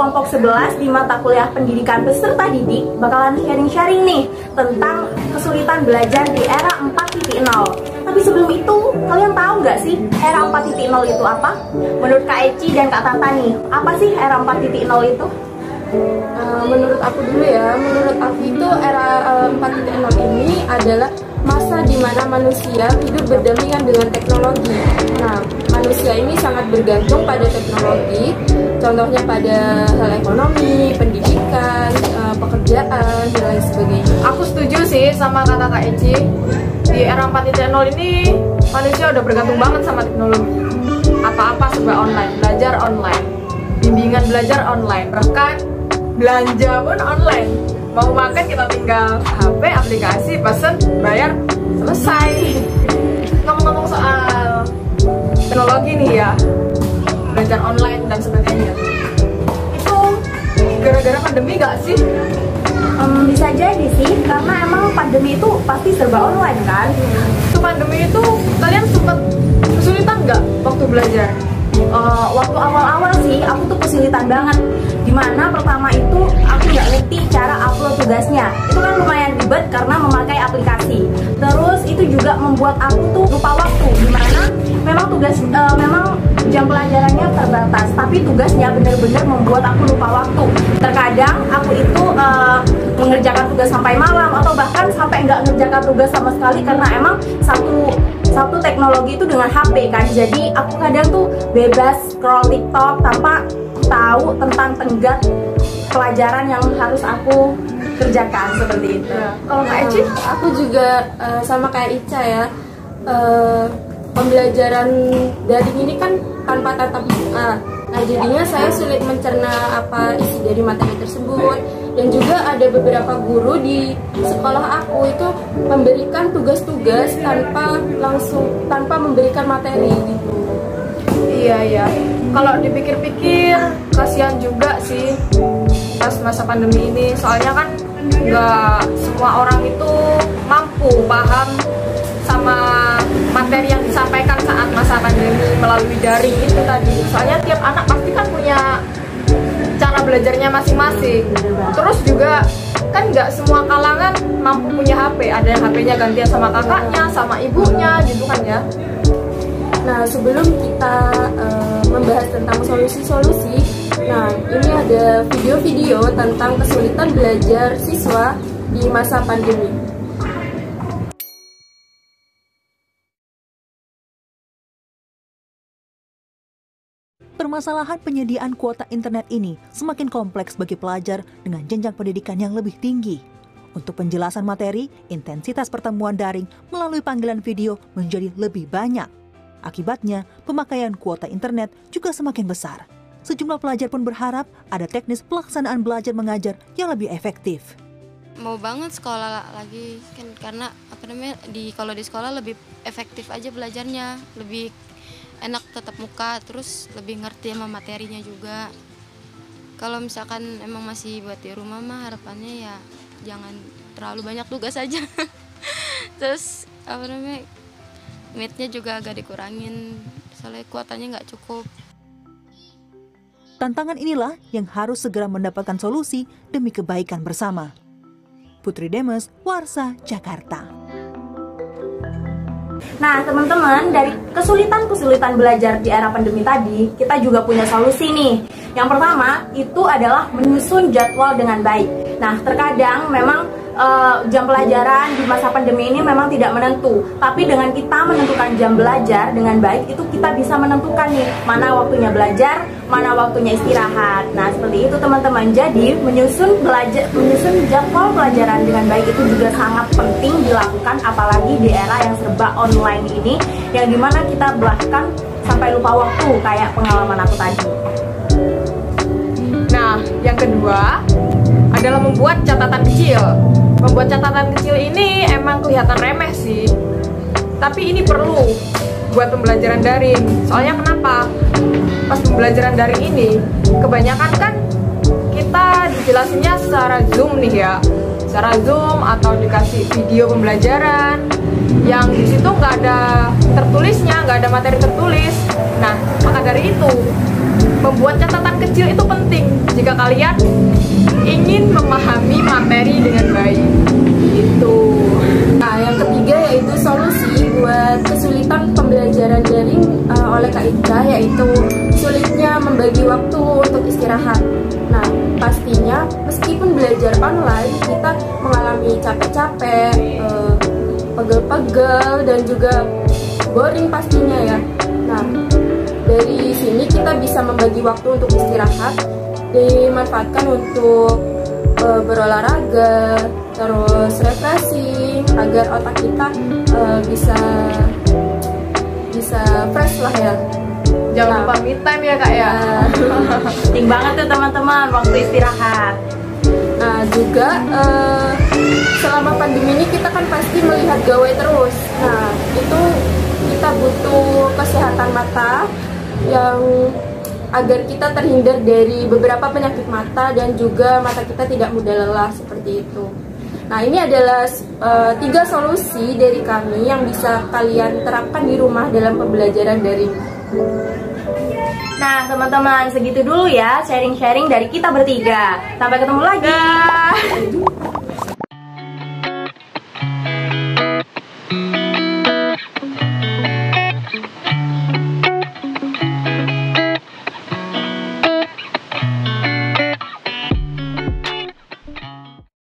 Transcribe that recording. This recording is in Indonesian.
kelompok 11 di mata kuliah pendidikan peserta didik bakalan sharing-sharing nih tentang kesulitan belajar di era 4.0. Tapi sebelum itu, kalian tahu nggak sih era 4.0 itu apa? Menurut Kak Eci dan Kak Tata nih, apa sih era 4.0 itu? Menurut aku dulu ya, menurut aku itu era 4.0 ini adalah masa di mana manusia hidup berdampingan dengan teknologi. Nah, manusia ini sangat bergantung pada teknologi, contohnya pada hal ekonomi, pendidikan, pekerjaan, dan lain sebagainya. Aku setuju sih sama kata Kak Eci. Di era 4.0 ini manusia udah bergantung banget sama teknologi. Apa-apa serba online, belajar online, bimbingan belajar online, bahkan belanja pun online. Mau makan kita tinggal HP, aplikasi, pesen, bayar, selesai. Ngomong-ngomong soal teknologi nih ya, belajar online dan sebagainya, itu gara-gara pandemi gak sih? Bisa jadi sih, karena emang pandemi itu pasti serba online kan. Itu pandemi itu kalian sempat kesulitan nggak waktu belajar? Waktu awal-awal sih aku tuh kesulitan banget. Dimana pertama itu aku nggak ngerti cara upload tugasnya. Itu kan lumayan ribet karena memakai aplikasi. Terus itu juga membuat aku tuh lupa waktu. Dimana memang memang jam pelajarannya terbatas, tapi tugasnya bener-bener membuat aku lupa waktu. Terkadang aku itu mengerjakan tugas sampai malam atau bahkan sampai nggak mengerjakan tugas sama sekali karena emang satu teknologi itu dengan HP kan. Jadi aku kadang tuh bebas scroll TikTok tanpa tahu tentang tenggat pelajaran yang harus aku kerjakan seperti itu. Kalau Kak Eci, aku juga sama kayak Ica ya. Pembelajaran daring ini kan tanpa tatap muka. Nah, jadinya saya sulit mencerna apa isi dari materi tersebut. Dan juga ada beberapa guru di sekolah aku itu memberikan tugas-tugas tanpa memberikan materi gitu. Iya. Kalau dipikir-pikir, kasihan juga sih pas masa pandemi ini. Soalnya kan nggak semua orang itu mampu paham sama materi yang disampaikan saat masa pandemi melalui daring itu tadi. Soalnya tiap anak pasti kan punya cara belajarnya masing-masing. Terus juga kan nggak semua kalangan mampu punya HP. Ada yang HP-nya gantian sama kakaknya, sama ibunya gitu kan ya. Nah, sebelum kita membahas tentang solusi-solusi, nah ini ada video-video tentang kesulitan belajar siswa di masa pandemi. Permasalahan penyediaan kuota internet ini semakin kompleks bagi pelajar dengan jenjang pendidikan yang lebih tinggi. Untuk penjelasan materi, intensitas pertemuan daring melalui panggilan video menjadi lebih banyak. Akibatnya, pemakaian kuota internet juga semakin besar. Sejumlah pelajar pun berharap ada teknis pelaksanaan belajar mengajar yang lebih efektif. Mau banget sekolah lagi kan, karena kalau di sekolah lebih efektif aja belajarnya, lebih enak tetap muka, terus lebih ngerti sama materinya juga. Kalau misalkan emang masih buat di rumah mah harapannya ya jangan terlalu banyak tugas aja. Terus meetnya juga agak dikurangin, soalnya kuotanya nggak cukup. Tantangan inilah yang harus segera mendapatkan solusi demi kebaikan bersama. Putri Demes, Warsa, Jakarta. Nah teman-teman, dari kesulitan belajar di era pandemi tadi, kita juga punya solusi nih. Yang pertama itu adalah menyusun jadwal dengan baik. Nah terkadang memang jam pelajaran di masa pandemi ini memang tidak menentu. Tapi dengan kita menentukan jam belajar dengan baik, itu kita bisa menentukan nih mana waktunya belajar, mana waktunya istirahat. Nah seperti itu teman-teman. Jadi menyusun jadwal pelajaran dengan baik itu juga sangat penting dilakukan, apalagi di era yang serba online ini, yang dimana kita bahkan sampai lupa waktu kayak pengalaman aku tadi. Nah, yang kedua adalah membuat catatan kecil. Membuat catatan kecil ini emang kelihatan remeh sih, tapi ini perlu buat pembelajaran daring. Soalnya kenapa? Pas pembelajaran daring ini kebanyakan kan kita dijelasinnya secara Zoom nih ya, secara Zoom atau dikasih video pembelajaran yang di situ nggak ada tertulisnya, nggak ada materi tertulis. Nah, maka dari itu membuat catatan kecil itu penting jika kalian ingin memahami materi dengan baik. Itu. Nah, yang ketiga yaitu solusi buat kesulitan pembelajaran daring oleh Kak Ika, yaitu sulitnya membagi waktu untuk istirahat. Nah, pastinya meskipun belajar online, kita mengalami capek-capek, pegel-pegel, dan juga boring pastinya ya. Nah, dari sini kita bisa membagi waktu untuk istirahat, dimanfaatkan untuk berolahraga, terus refreshing agar otak kita bisa fresh lah ya. Jangan lupa me time ya Kak ya. Penting banget tuh teman-teman waktu istirahat. Nah juga selama pandemi ini kita kan pasti melihat gawai terus. Nah itu kita butuh kesehatan mata yang agar kita terhindar dari beberapa penyakit mata dan juga mata kita tidak mudah lelah seperti itu. Nah ini adalah 3 solusi dari kami yang bisa kalian terapkan di rumah dalam pembelajaran daring. Nah teman-teman, segitu dulu ya sharing-sharing dari kita bertiga. Sampai ketemu lagi.